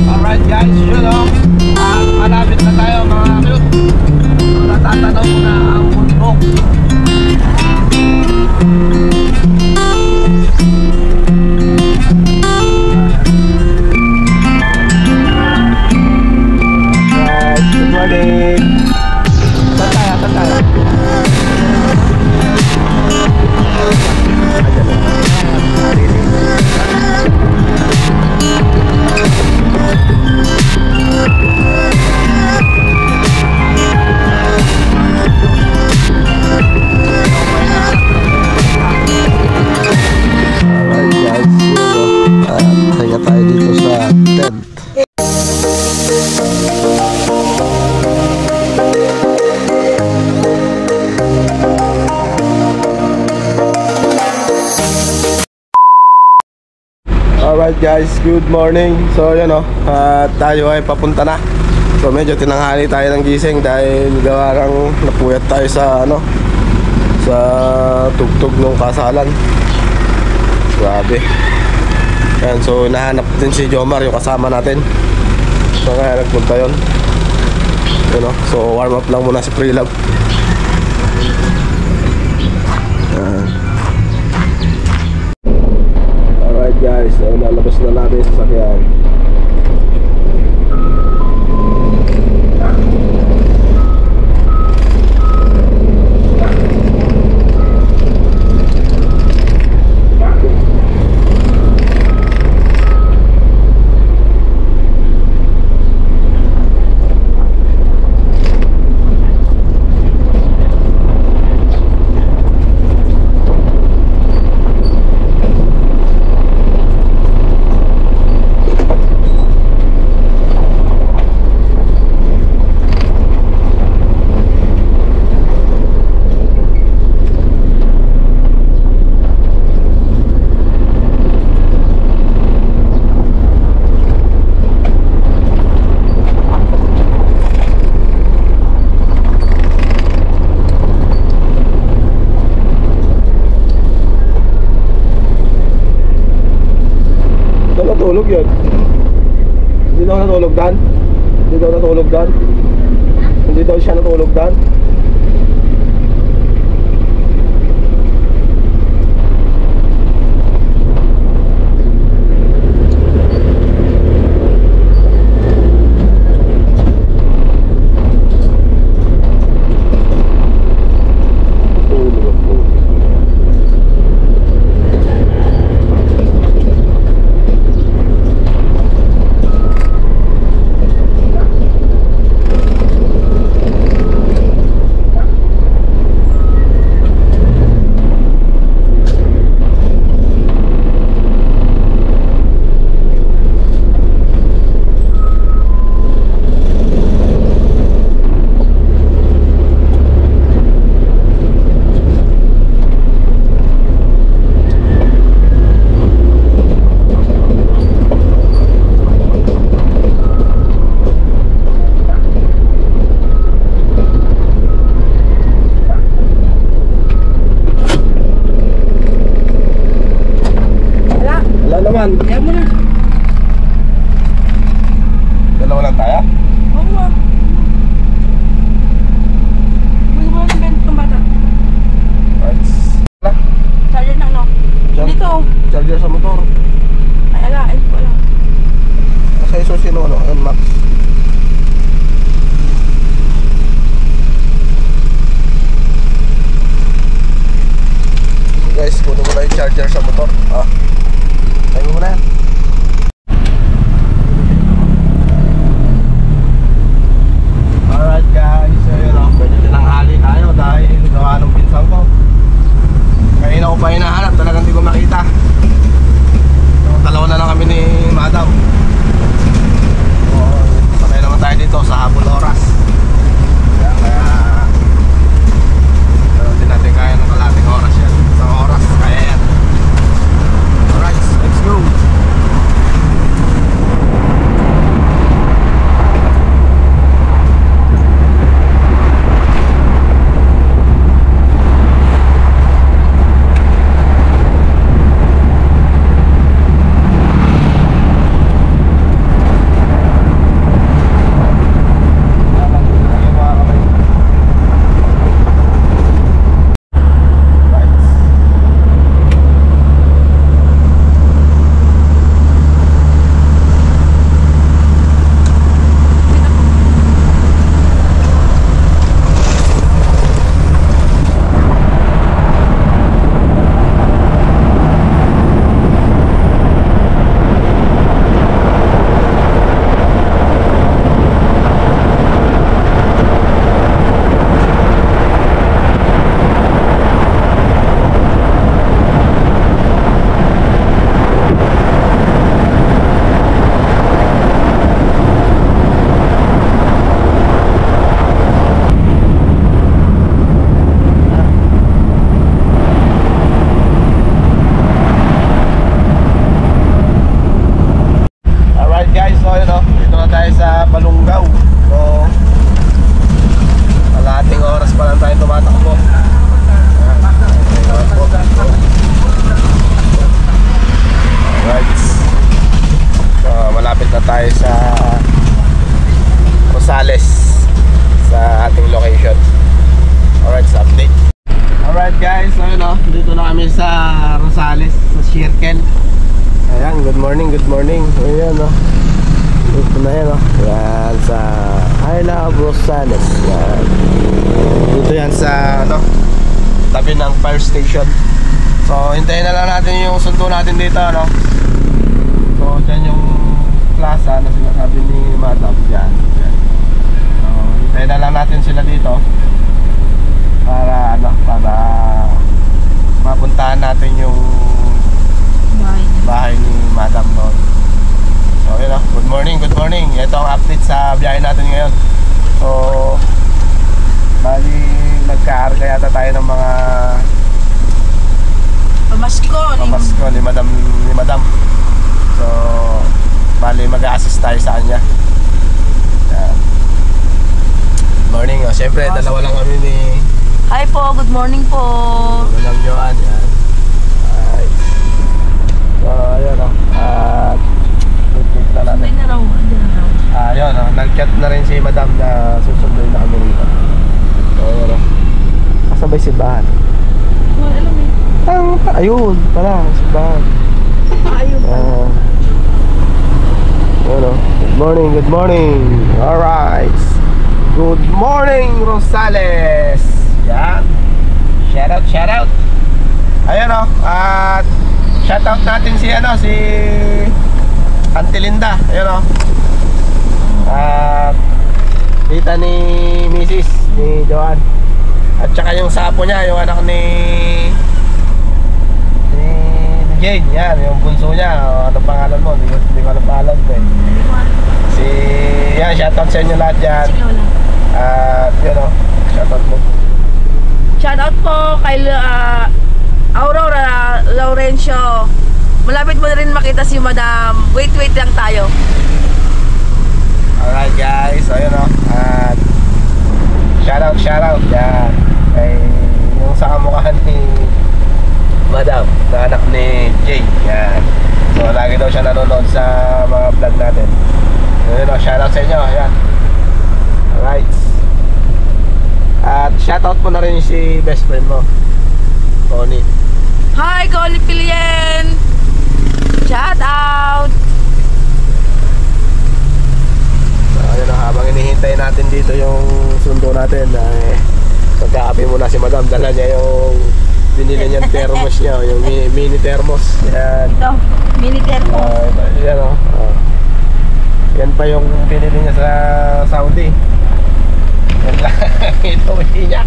Alright guys, yun o. Malapit na tayo mga cute. Natatanaw mo na ang bundok. Good morning. Saan tayo? Hinga tayo dito sa tent. Alright guys, good morning. So yun o, tayo ay papunta na. So medyo tinanghali tayo ng gising dahil gawa ng napuyat tayo sa sa tugtog ng kasalan. Grabe. Yan, so nahanap din si Jomar, yung kasama natin. So kaya nagpunta yun. Yun o, so warm up lang muna si Pre-Love. Alright guys, so lalabas na natin sa sasakyan. Natulog yun. Hindi daw natulog dan. Hindi daw natulog dan. Hindi daw siya natulog dan. charger sa motor. Tayo mo na yan. Alright guys, so yun medyo tinanghali tayo dahil gawa ng pinsan ko. Kanina ko pa hinahanap, talagang hindi ko makita. So, dalawa na lang kami ni Madam. So, sabay naman tayo dito sa habol oras. Kaya din natin kaya ng kalating oras yan. Isang oras, kaya yan. Alright, let's go. Dito na kami sa Rosales, sa Circle. Ayan, good morning. Ayan dito na yan Ayan sa I Love Rosales. Ayan. Dito yan sa tabi ng fire station. So hintayin na lang natin yung sundo natin dito So dyan yung plaza na sinasabi ni Madam. Yan. So hintayin na lang natin sila dito para para mapuntahan natin yung bahay ni Madam noon. So yun good morning. Ito ang update sa biyahe natin ngayon. So bali nagkaarga yata tayo ng mga pamasko ni Madam. So bali mag-a-assist tayo sa kanya. Morning. Siyempre dalawa lang kami ni Hi po, good morning po. Walang Joan yan. Ay. So ayun at nag-chat na natin. Ayun nag-chat na rin si Madam na susunduin na kami rito. So ayun kasabay simbahan. Ayun pala, simbahan. Ayun pala. Ayun good morning. Alright. Good morning Rosales. Yan. Shout out. Ayan at shout out natin si si Auntie Linda. Ayan at tita ni Mrs. ni Joan. At saka yung sapo niya, yung anak ni Jane. Yan, yung bunso niya. Ano pangalan mo? Hindi ko alam pangalan ko yan, shout out sa inyo lahat dyan. At shout out mo. Shoutout po kay Aurora Laurencio. Malapit mo na rin makita si Madam. Wait lang tayo. Alright guys, ayun at shoutout yan kay yung sa kamukhaan ni Madam na anak ni Jay. Yan. So lagi daw siya nanonood sa mga vlog natin. Ayun shoutout sa inyo. Ayan. Alright. At shoutout mo na rin si best friend mo, Connie. Hi, Connie Pilien! Shoutout! So ayun habang hinihintay natin dito yung sundo natin magkakape muna si Madam. Dala niya yung binili niyang thermos niya, yung mini thermos. Yan. Ito, mini thermo. Yan o. Yan pa yung binili niya sa Saudi. Yan lang. Ito niya.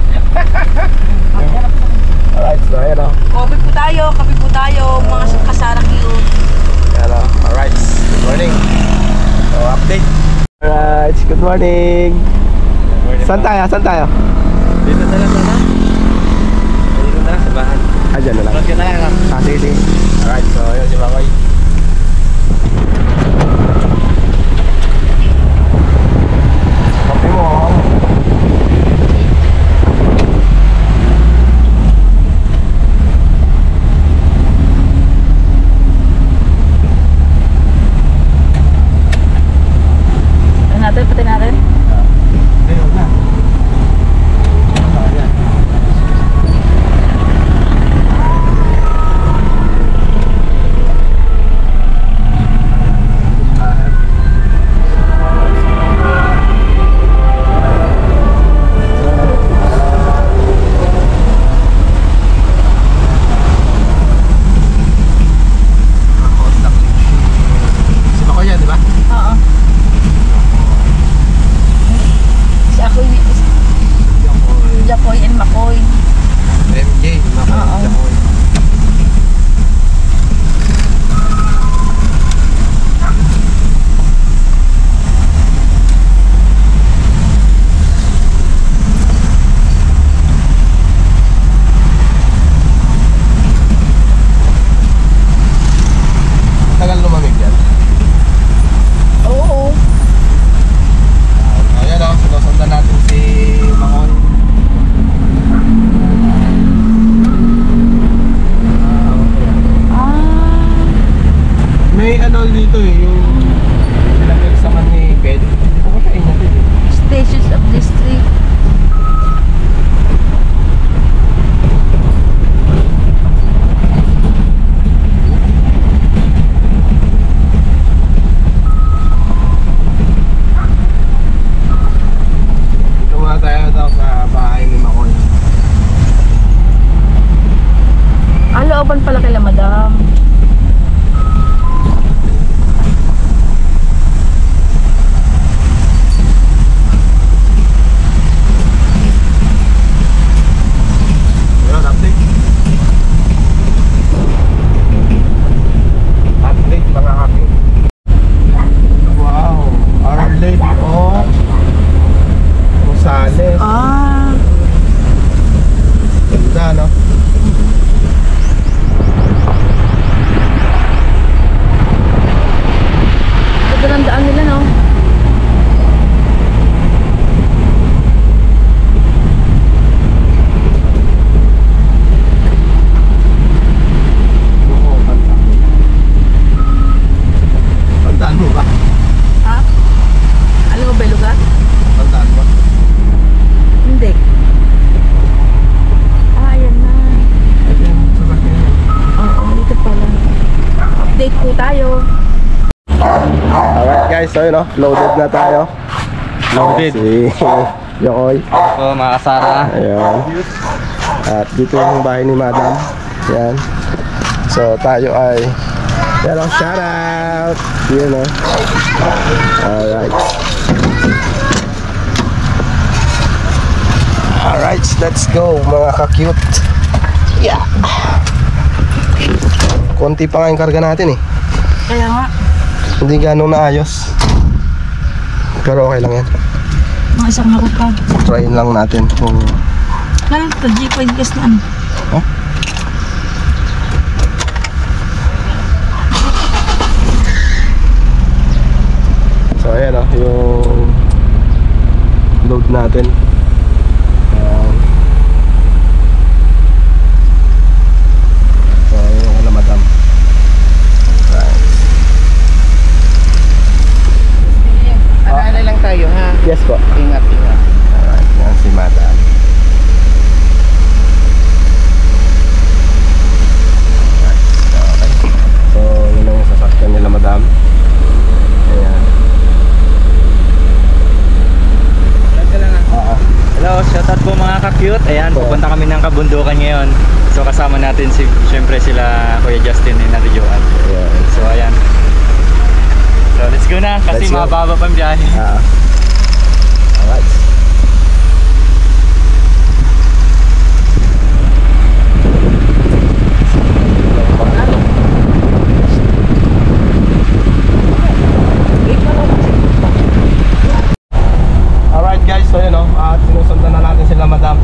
Alright, so yan o. Kape po tayo, mga kasara cute. Yan o. Alright, good morning. So, update. Alright, good morning. Saan tayo? Saan tayo? Dito na lang na. Dito na lang sa bahan. Dyan na lang. Road ka na lang. Sige, sige. Alright, so yun si Makoy. Kape mo. Pati natin. Ayun na. Ayan. Si Makoy yan, di ba? Oo. Si ako yung Japoy and Makoy. MJ, Makoy, Oo. Japoy. Tagal lumamig yan. Oo. Ayan o, sinusundan natin si Makoy. May ano dito eh, yung pinag-examan ni Ped. Hindi ko kain natin eh. Stations of District. Dito muna tayo daw sa bahay ni Makoy. Looban pala kila madam. Ayan, update. Update mga kami. Wow, Our Lady of Rosales. Ganda, no? Ito ang daan nila, no? Oo, kanta. Tandaan mo ba? Ha? Alam mo ba yung lugar? Tandaan mo? Hindi. Ayan na. Ito yung sasakyan niya. Oo, dito pala. Update po tayo. Alright guys, so yun o, loaded na tayo. Loaded. Si Yokoy. So mga kasara. Ayan. At dito yung bahay ni Madam. Ayan. So tayo ay yan o, shout out. Yun o. Alright. Alright, let's go mga ka-cute. Yeah. Konti pa nga yung karga natin eh. Kaya nga, Hindi ganong naayos. Pero okay lang yan. mga isang makupag. Try lang natin kung Lalo ito, G5 gas na ano. oh? So ayan o, yung load natin. Ayan. So yung kala madam. Right. Alala lang tayo ha. Yes po. Ingat, ingat. Alright, yan si madam. Alright, okay. So yun ang sasakyan nila madam. Ayan. Ingat ka lang ha. Oo. ka-cute. Ayan, pupunta kami ng kabundukan ngayon. So kasama natin syempre sila Kuya Justin and Ate Joanne. Ayan. So ayan. So let's go na kasi Let's go. mababa pa ang biyahe. Alright. Alright guys, so yun o, at sinusundan na natin sila madam.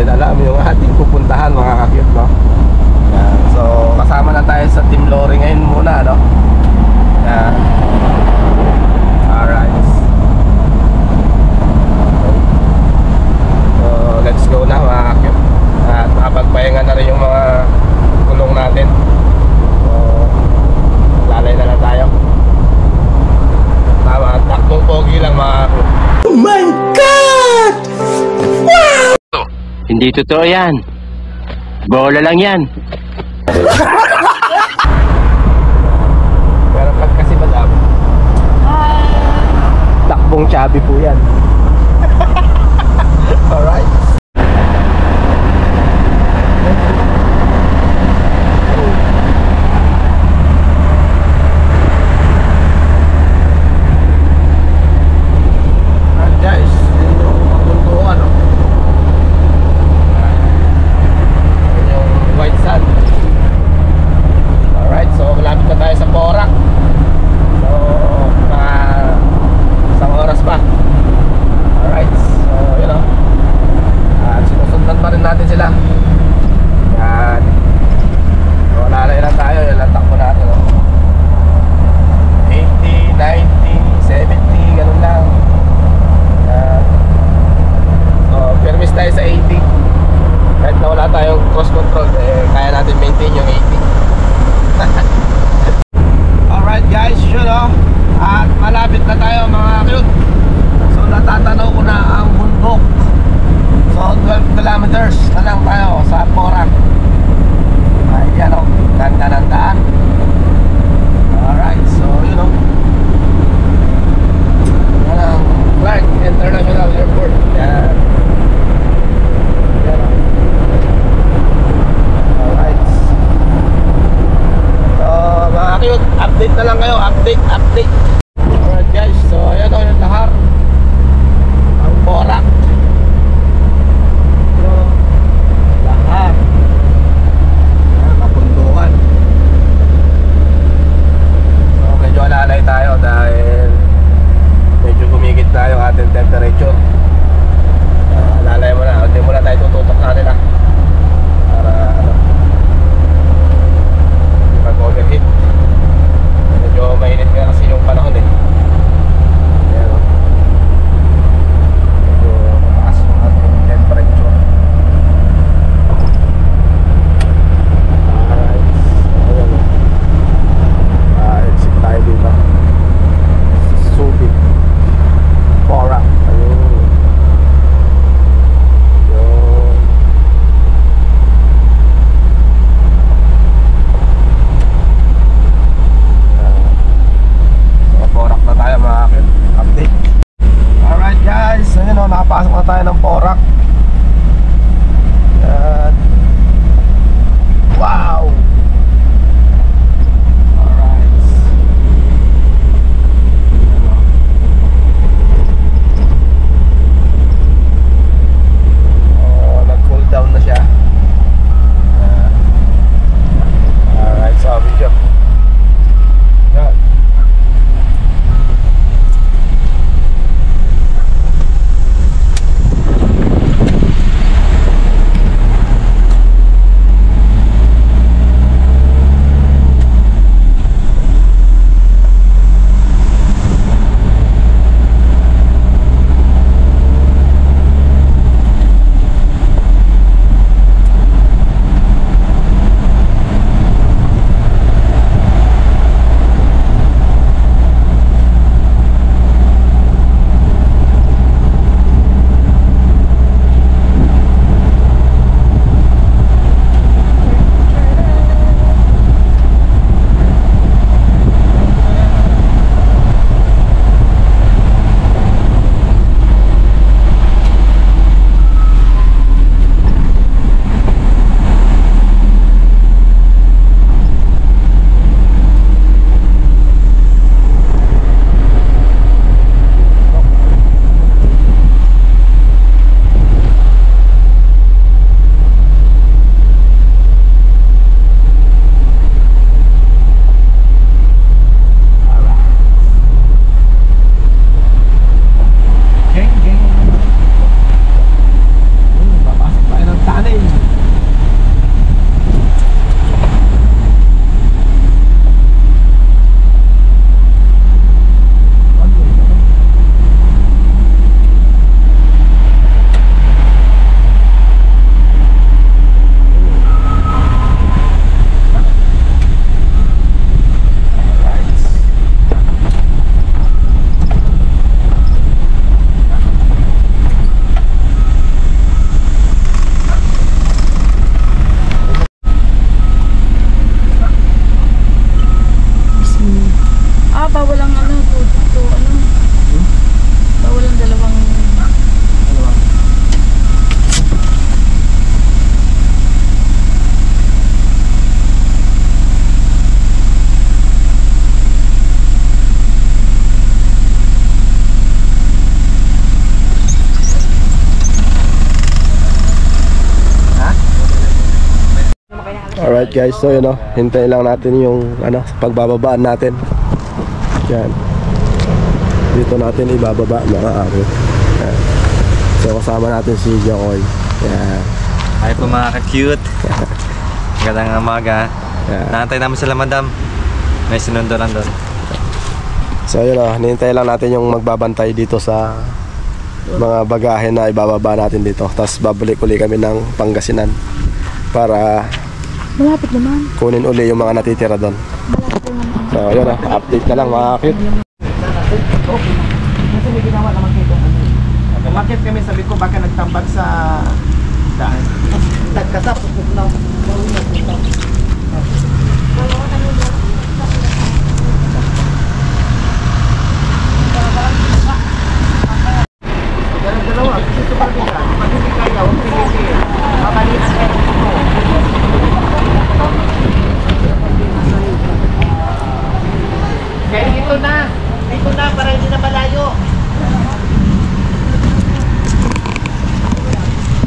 natin alam yung ating pupuntahan mga ka-cute, no? Yan. So kasama na tayo sa Team Lori ngayon muna, no? Yan. Alright. So let's go na mga ka-cute. At nakapagpahinga na rin yung mga kulong natin. So lalay na lang tayo. Tama, takbong pogi lang mga ka-cute. Oh my God! Wow! Hindi totoo yan. Bola lang yan. Pero pag kasi madam, takbong chubby po yan. Alright. Guys, yun yung pagpuntuan, no? Yun yung white sand. Alright, so malapit na tayo sa Porac. So, mga isang oras pa. Alright, so yun know, at sinusundan pa rin natin sila. Yan. So, lalay lang tayo, yun lang takbo natin, no? 80, 90, 70, ganun lang. So, permis tayo sa 80. Kahit na wala tayong cross control, kaya natin maintain yung 80. Alright guys, yun o. At malapit na tayo mga cute. So natatanaw ko na ang bundok. So 12 kilometers na lang tayo sa Porac. Ayan o, ganda ng daan. Alright, so yun o. Yan ang Clark International Airport. Yan. Yan o. Alright. So mga cute, update na lang kayo. Update. Alright guys, so ayan o yung lahar. Ang Porac. Alright guys, so yun o, hintayin lang natin yung pagbababaan natin. Yan. Dito natin ibababa mga aro. Yan. So kasama natin si Jokoy. Yan. Ay po mga ka-cute. Magandang umaga. Yan. Naantay namin sila madam. May sinundo lang doon. So yun o, hintayin lang natin yung magbabantay dito sa mga bagahe na ibababa natin dito. Tapos babalik uli kami ng Pangasinan para Malapit naman. kunin uli yung mga natitira doon. So yun o, update na lang mga cute. Umakit kami, sabi ko baka nagtambak sa daan. Nagkatap. Dalawa, gusto pa rin ka. Pag hindi kaya, huwag pilitin. Mabalian kayo. Kaya dito na para hindi na malayo.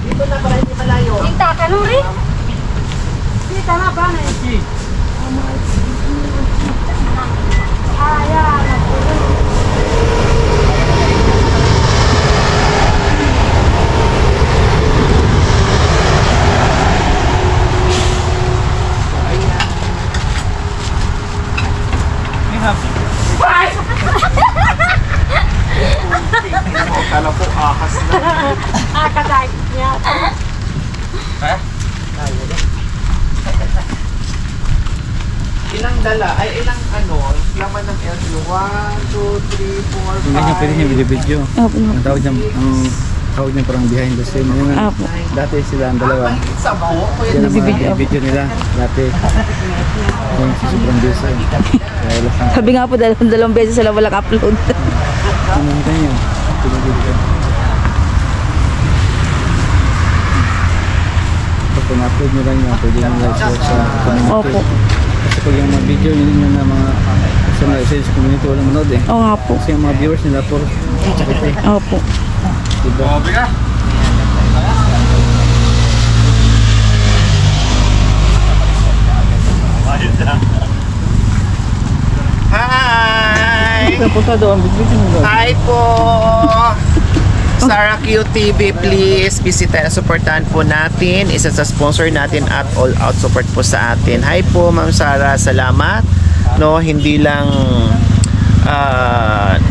Dito na para hindi malayo. Kita ka nung rin? Kita na ba na yun? Ayan. Kala ko ahas na. Akasay niya. Ilang dala? Ay, ilang laman ng LQ? 1, 2, 3, 4, 5. Ngayon pwede niya video-video. Ang tawag niya parang behind the scene. Yung, dati sila ang dalawa. Sampo? Yan ang mga video nila. Dati. Yung si Sobrang Bisa. Sabi nga po, dalawang beses sila walang upload. Nakita niyo. Video. Pag pang-upload nyo lang yun, pwede nyo like sa community. Opo. Kasi pag yung mga video nyo na mga sa community walang manood eh. Oo nga po. Kasi yung mga viewers nila puro sakit eh. Opo. Diba? Hi! Punta doon, video nyo doon. Hi po! Sarah Q TV, please bisita, supportahan po natin. Isa sa sponsor natin at all out support po sa atin. Hi po Ma'am Sarah, salamat. No, hindi lang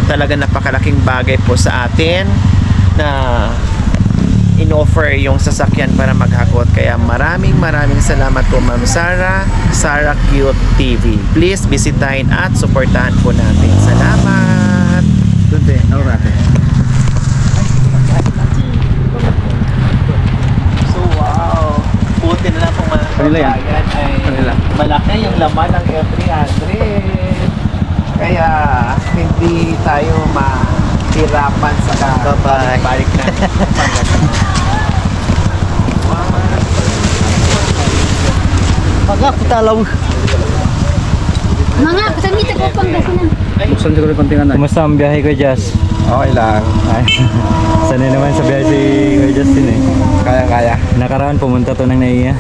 talaga napakalaking bagay po sa atin na in-offer yung sasakyan para maghakot. Kaya maraming salamat po Ma'am Sarah, Sarah Q TV. Please bisitahin at supportahan po natin. Salamat! Doon din, naurate. So wow, buti na lang kung Kanila yan? ay Kanila. malaki yung laman ng F300. Kaya hindi tayo mahirapan sa balik na. Pagkakutalaw. Mga, kasangita ko Pangasinan. Buksan siguro yung konting ano. Kumusta ang biyahe ko, Jazz? Okay lang. Ay, sanay naman sa biyahe si Kuya Justin eh. Kaya. Nakaraan pumunta to ng Naiya.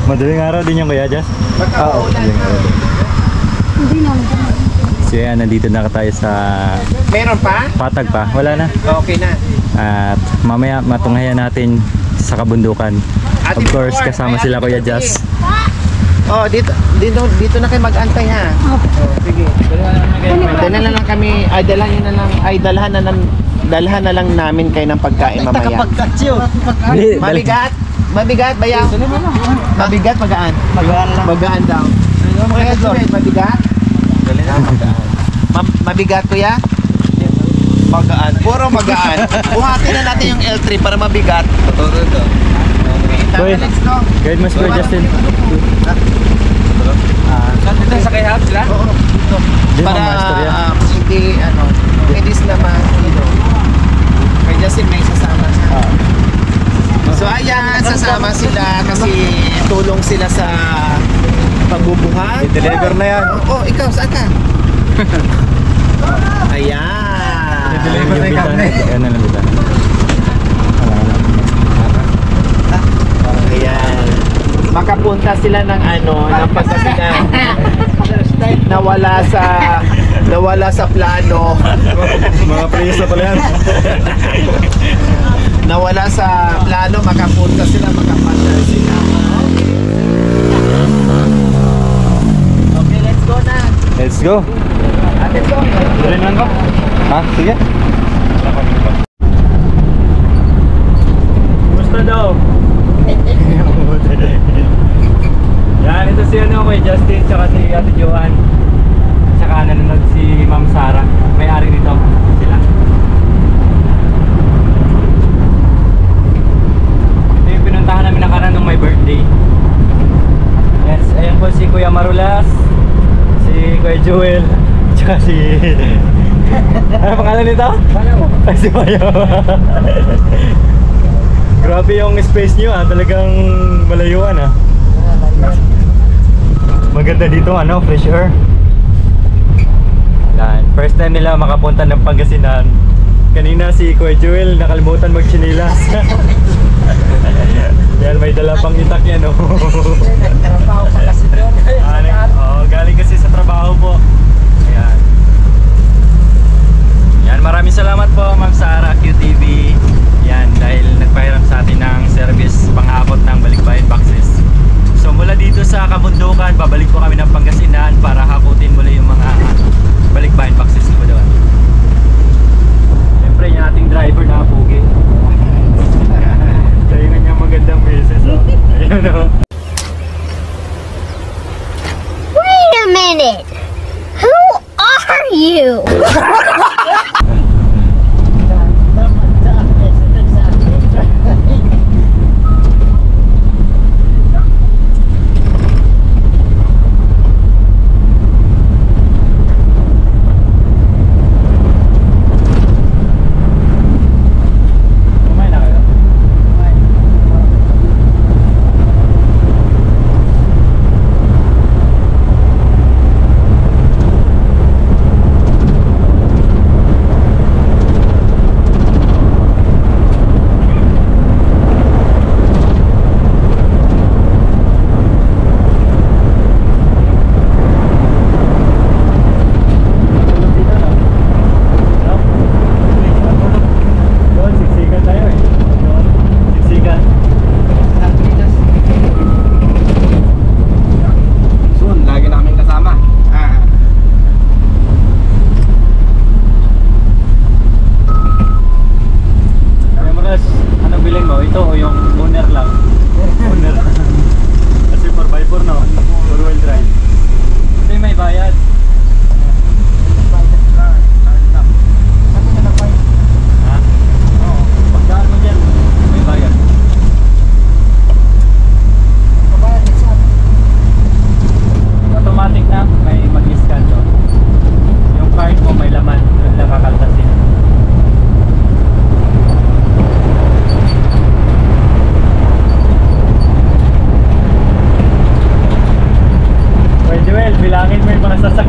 Madaling araw din yung Kuya Jazz. Oo. Hindi naman. So yan, nandito na tayo sa Meron pa? Patag pa. Wala na. Okay na. At mamaya matunghayan natin sa kabundukan. Ate Of course, Flor, kasama ay, sila Ate Kuya Flor, Jazz. Oh, dito na kayo mag-antay ha. Oh, sige. Dalhan na lang kami, dalhan na lang namin kayo ng pagkain mamaya. Mabigat bayaw. Mabigat, magaan. Magaan daw. Kaya Juliet, mabigat? Mabigat kuya? Magaan. Puro magaan. Buhatin na natin yung L3 para mabigat. Uy, Let's go. guide mo si Kuya Justin. Dito sa kay Hub sila? Oo. Di Para mga istorya. hindi sila kay Justin may sasama siya. So ayan, sasama sila kasi tulong sila sa pagbubuhat. I-deliver na yan. Oh, ikaw, saan ka? Ayan. I-deliver na yung bitana. Yan na lang bitana. Ayan. makapunta sila ng ng Pangasinan. Nawala sa plano. Mga preso pala yan. Nawala sa plano, makapunta sila, makapasyal sila. Okay, let's go na. Let's go. Let's go. Tuloy naman ko. Ha? Sige. Kumusta daw? Yan, ito si Kuya Justin, tsaka si Ate Joanne. Tsaka nanonood si Ma'am Sarah. May-ari nito. Sila. Ito yung pinuntahan namin nakaraan nung my birthday. Yes, ayan po si Kuya Marulas, si Kuya Joel, tsaka si... ano pangalan nito? Bayaw. Ay, si Bayaw. Grabe yung space nyo talagang malayuan Maganda dito fresh air. Yan, first time nila makapunta ng Pangasinan. Kanina si Kuya Joel nakalimutan magchinilas. Yan, may dala pang itak yan Nagtrabaho pa kasi doon. galing kasi sa trabaho po. Ayan. Yan, maraming salamat po Ma'am Sarah QTV. Yan, dahil nagpahiram sa atin ng service pang-abot ng balikbayan boxes. So mula dito sa Kabundukan, babalik po kami ng Pangasinan para hakutin muli yung mga balikbayan boxes po doon. Siyempre yung ating driver na pugi. Tayo na niya magandang beses Ayun Wait a minute! Who are you? bilangin mo yung mga sasakyan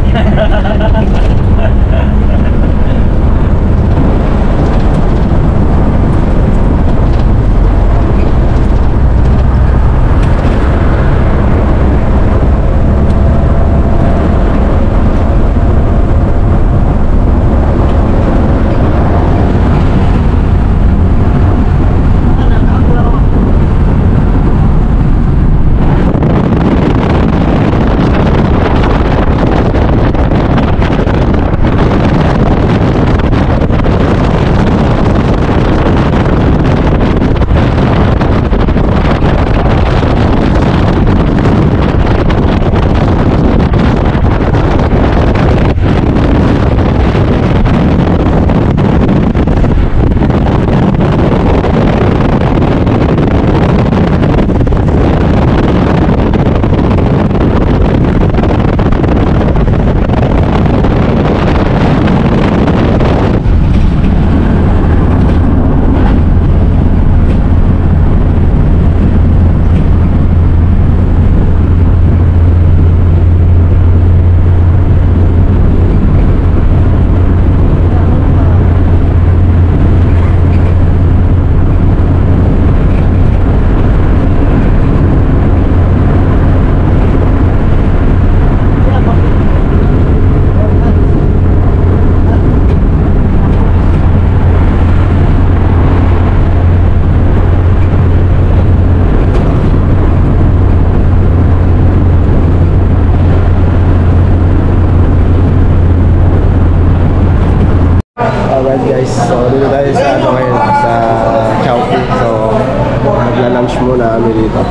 Magla-lunch muna kami dito.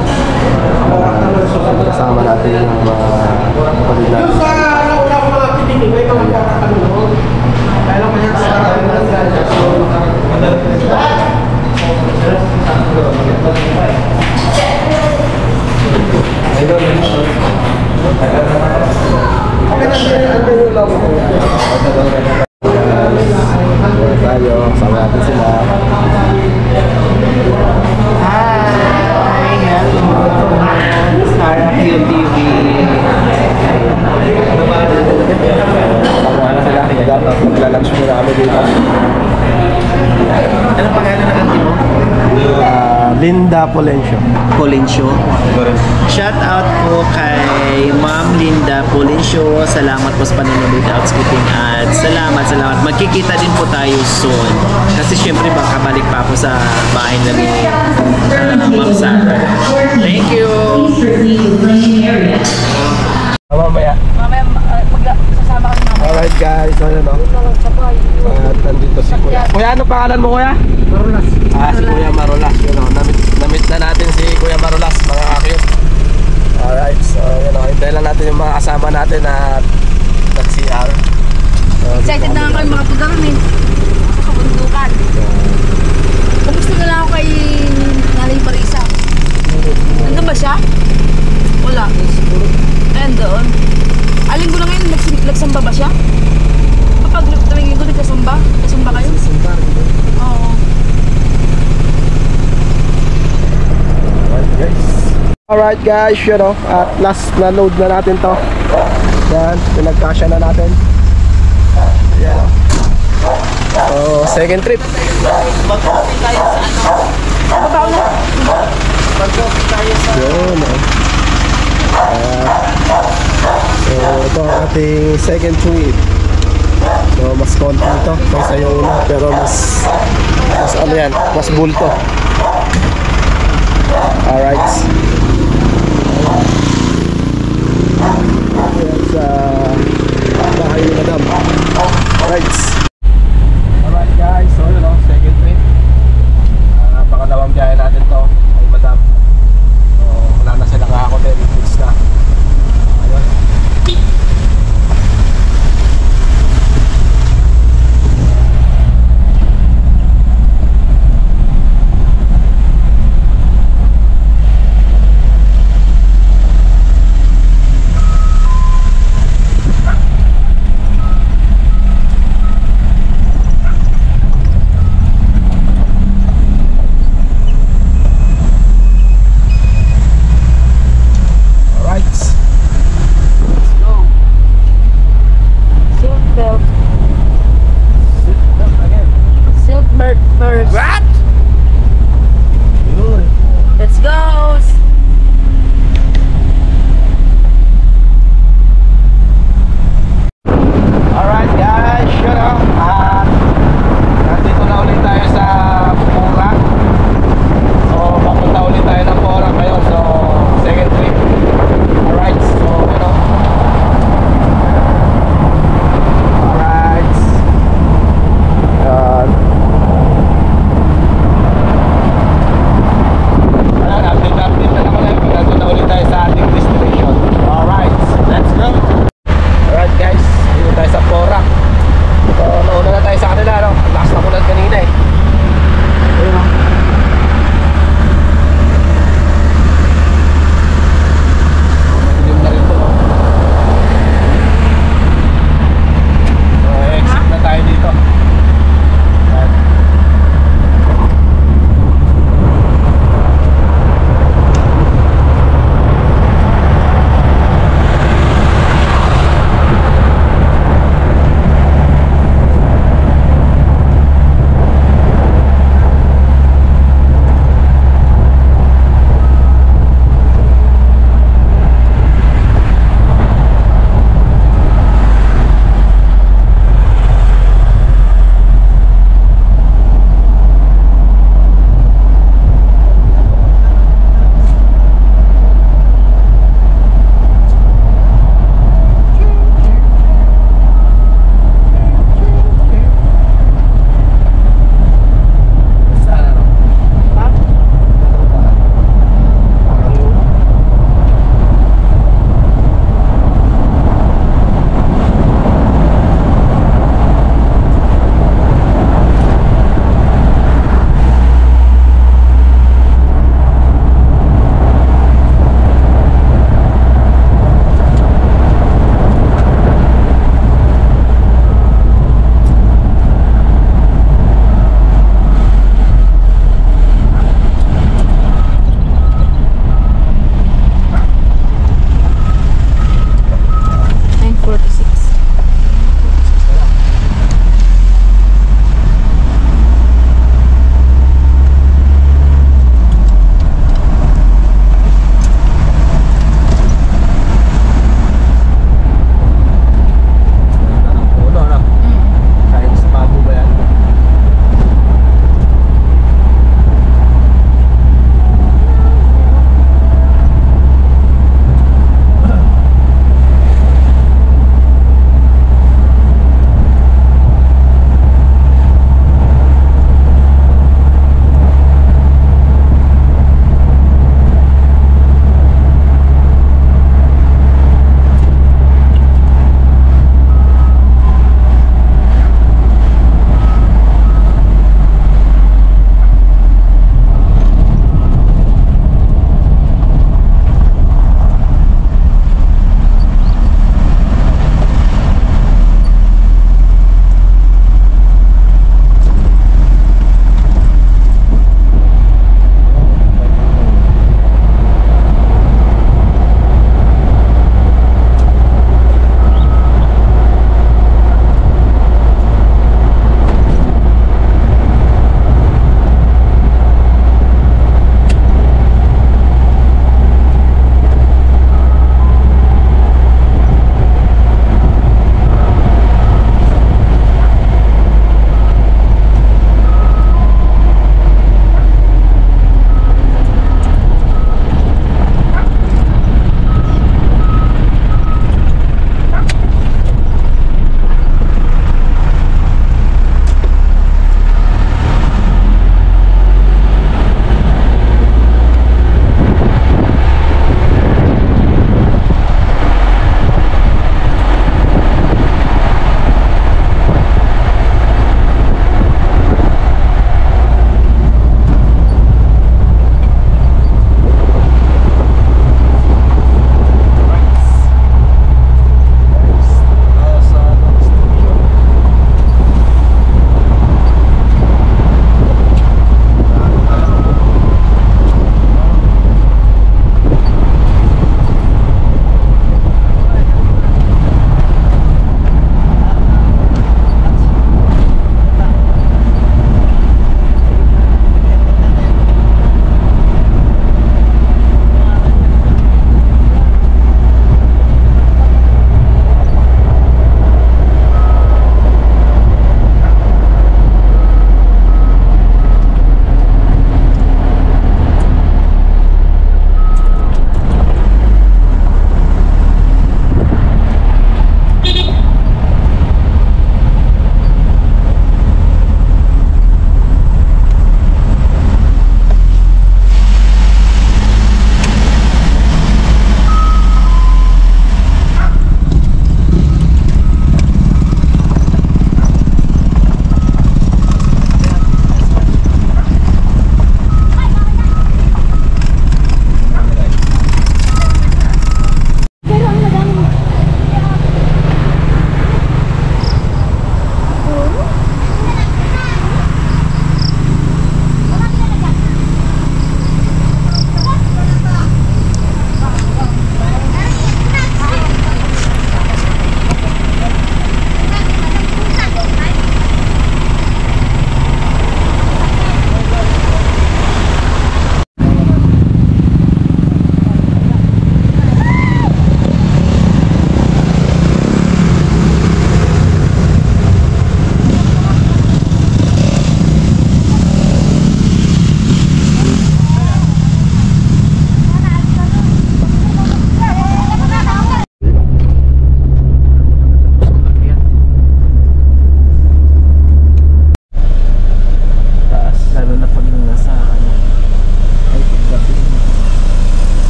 Kasama natin yung mga kapatid natin. Tayo, kasama natin sila. Hi! Hello! Sarah Q TV. Kasama natin sila. Magla-lunch muna kami dito. Anong pangalan ng auntie mo? Linda Polencio. Polencio. Shout out po kay Ma'am Linda Polencio. Salamat po sa panonood Outscooting at salamat. Magkikita din po tayo soon. Kasi syempre baka balik pa ako sa bahay namin Ma'am Sarah. Thank you! Mamaya. Sasama kami mamaya. Alright guys, so yun o. At nandito si Kuya. Kuya, ano pangalan mo Kuya? Marolas. Si Kuya Marolas. Yun o, namit na natin si Kuya Marolas, mga cute. Alright, so yun o. Hintayin lang natin yung mga kasama natin at nag-CR. Excited na nga kami makapag-aramin. Sa kabundukan. Kumusta na lang ako kay Nanay Marisa. Nandun ba siya? Wala. Ayan doon. Aling ko na ngayon, nagsamba ba siya? Kapag tumingin ko, nagsamba? Nagsamba kayo? Oo. Alright guys, yun o. At last na load na natin to. Yan, pinagkasya na natin. Yan o. So, second trip. Mag-coffee tayo sa ano? Mabaw na. Mag-coffee tayo sa... Yun o. So, ito ang ating second trip. So, mas konti ito kaysa yung una. Pero mas ano yan, mas bulto. Alright. Ayan sa bahay ni Madam. Alright. Alright guys, so yun o, second trip. Pangalawang biyahe natin to ay Madam. So, wala na sila kakakotin. Fix na. Ayun.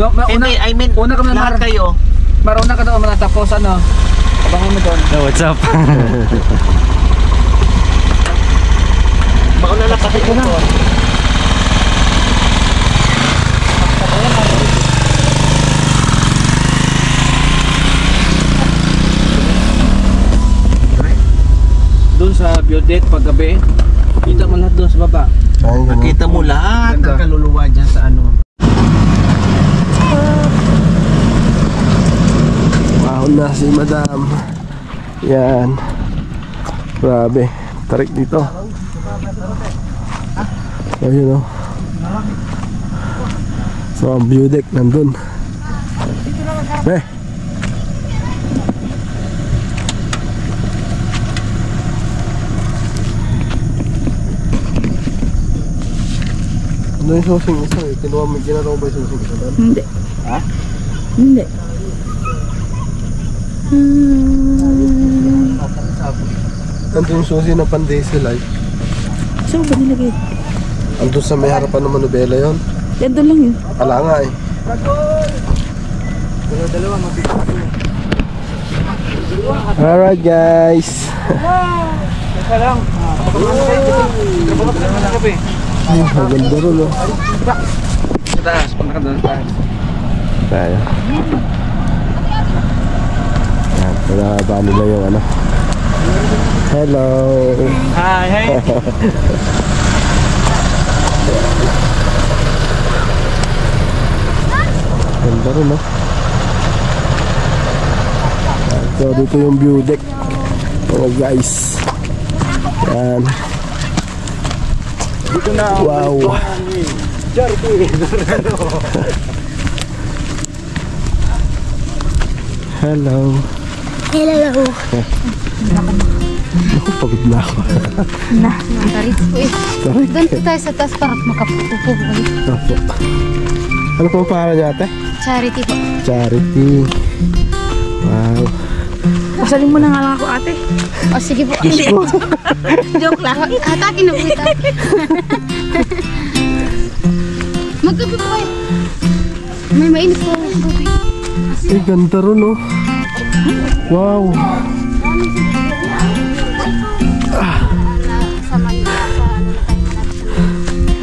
Hindi, I mean, una ka lahat kayo. Maruna ka doon tapos ano? Abangan mo doon. Oh, what's up? Mauna na kasi ko doon. Doon sa Biodet paggabi, kita mo lahat doon sa baba. Nakita mo lahat ng kaluluwa dyan sa ano. Wow na si Madam. Yan. Grabe. Tarik dito. Ayun o. So ang view deck nandun. Ano yung susing isa eh? Kinuha mo, ginagawa ba yung susing isa doon? Hindi. Ha? Hindi. Nandun yung susi ng pan-diesel ay. Saan ba nilagay? Andun sa may harapan ng manubela yun. Yan doon lang yun. Wala nga eh. Alright guys. Teka lang. Maganda rin o. Sa taas, punta ka doon sa taas. Tayo. Yan, pinababa nila yung ano. Hello. Hi, hey. Ganda rin o. So dito yung view deck mga guys. Yan. Wow. Hello. Hello. Ako, pagod na ako. Tarik po eh. Doon po tayo sa taas para makapupo po kayo. Opo. Ano po ang pangalan niya ate? Charity po. Charity. Wow. Pasaling mo na nga lang ako, ate. O sige po. Diyos ko. Joke lang. Atakin na po ito. Magkape po kayo. May mainit po. Ay, ganda rin oh. Wow.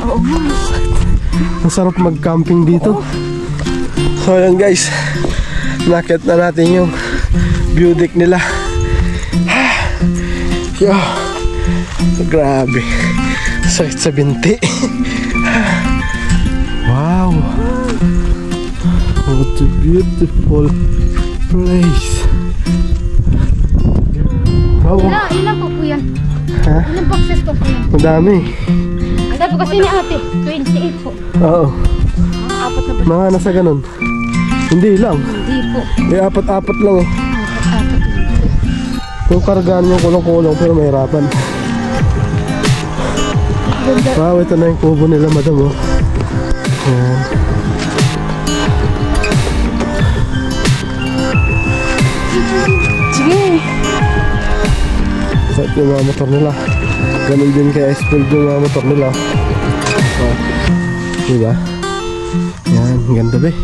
Oo nga. Ang sarap mag-camping dito. So ayan guys, nakit na natin yung view deck nila. Yo, grabe, sakit sa binti. Wow, what a beautiful place. Wow, Ilan po po yan? ha? Ilan boxes po po yan? Madami. Ang dami kasi ni ate. 28 po. Oo, Apat na ba? mga nasa ganun. Hindi lang, Hindi po. eh apat-apat lang eh. Apat. Yung kargaan yung kulong-kulong pero mahirapan. Wow, ito na yung kubo nila madam oh. Ayan. Sige. So ito yung mga motor nila. Ganun din kay Icefield yung mga motor nila. Oh. Diba? Yan, ganda ba eh.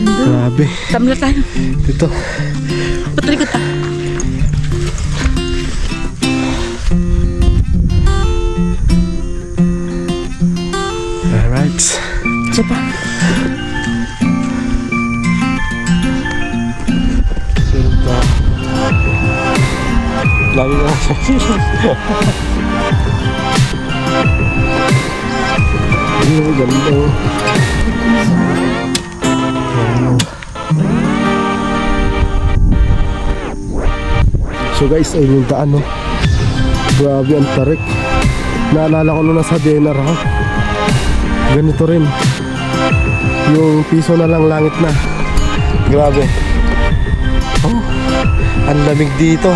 Grabe. Tamla tayo. Dito. Patrikot ah. Alright. Isa pa. Sinta. Lagi na. Ang ganda oh. So guys, ayun yung daan no. Grabe ang tarik. Naalala ko nung nasa dinner ako. Ganito rin. Yung piso na lang, langit na. Grabe. Oh, ang lamig dito.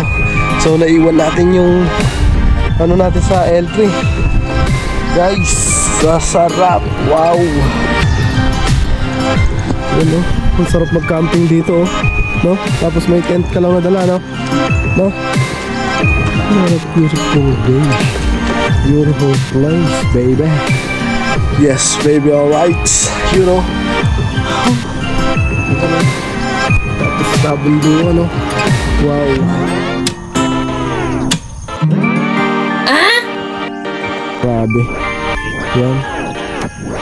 So naiwan natin yung ano natin sa L3. Guys, sasarap. Wow. Yan no. Ang sarap mag-camping dito oh. No? Tapos may tent ka lang nadala no? No? What a beautiful day. Beautiful place, baby. Yes, baby, alright. You know, Tapos kabundukan, no? Wow. Grabe. Yan.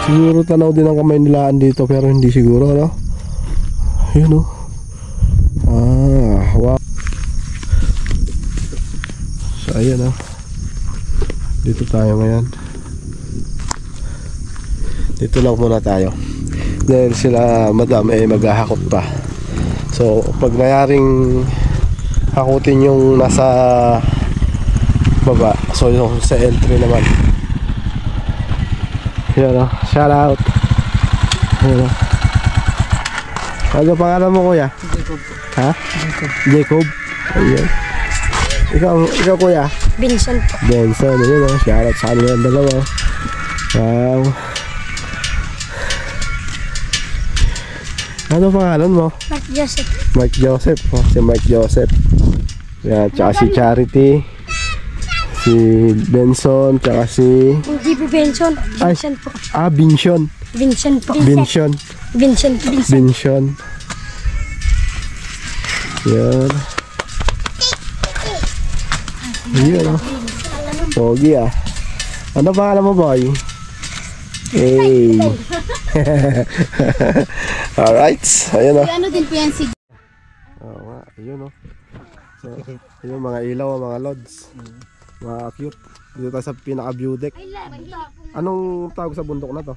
Siguro tanaw din ang kamay nilaan dito pero hindi siguro, no? Yun, no? Wow. So ayan, no? Dito tayo ngayon. Dito lang muna tayo dahil sila madam maghahakot pa. So pag nayaring hakutin yung nasa baba, so yung sa entry naman. Yan, no? Shout out. Yan, no? Ano pangalan mo, kuya? Jacob. Ha? Jacob. Ayan. Ikaw kuya? Vincent. Benson, yun, no? Shout out sa kanila yung dalawa. Wow. Ano pangalan mo? Mark Joseph. Mark Joseph. Oh, si Mark Joseph. Yan, tsaka si Charity. Si Benson, tsaka si... Hindi po Benson. Vincent po. Vincent. Vincent po. Vincent. Vincent. Vincent. Yan. Yan, oh. Pogi, ah. Ano pangalan mo, boy? Hey. Alright. Ayan, oh. Ano din po yan si... Oo nga, ayun, oh. So, ayun, mga ilaw, mga lods. Mga cute. Dito tayo sa pinaka-view deck. Anong tawag sa bundok na to?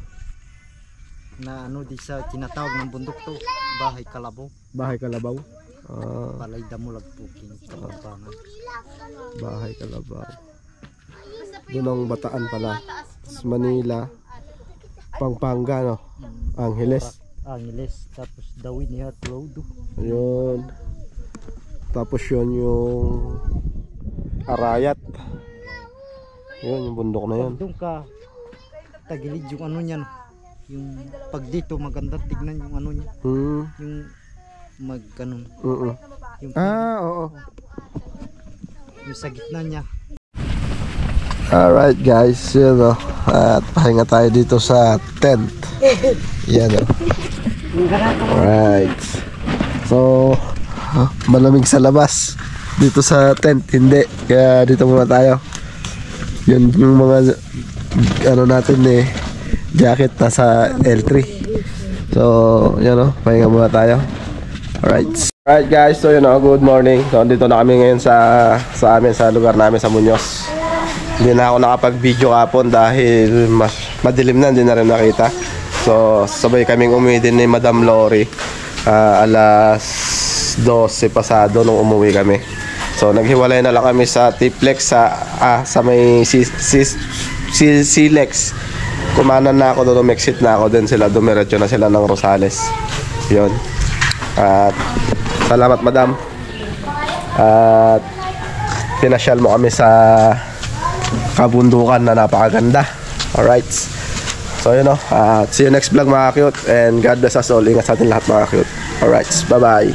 Na ano di sa tinatawag ng bundok to, Bahay Kalabaw. Bahay Kalabaw. Balay Damulag po Kapampangan. Bahay Kalabaw. Doon ang Bataan pala. Manila, Pampanga, no? Angeles. Angeles, tapos Dawin Nihat Road. Ayun. Tapos yun yung Arayat. Yun yung bundok na yun. Doon ka tagilid yung ano niyan. Yung pag dito maganda tignan yung ano niya. Yung magkanon. Yung oo. Yung sa gitna niya. Alright guys, yun o. At pahinga tayo dito sa tent. Yan o. Alright. So, malamig sa labas. Dito sa tent, hindi. Kaya dito muna tayo. Yun yung mga ano natin jacket nasa L3. So, yan o. Pahinga muna tayo. Alright. Alright guys, so yun o. Good morning. So, dito na kami ngayon sa amin, sa lugar namin sa Muñoz. Hindi na ako nakapag-video kapon dahil madilim na, hindi na rin nakita. So, sabay kaming umuwi din ni Madam Lori. Alas 12 pasado nung umuwi kami. So, naghiwalay na lang kami sa Tiplex sa may Silex. Kumanan na ako doon, exit na ako din sila. Dumiretso na sila ng Rosales. Yun. At salamat, Madam. At pinasyal mo kami sa kabundukan na napakaganda. Alright. So yun o. See you next vlog mga cute. And God bless us all. Ingat sa atin lahat mga cute. Alright. Bye bye.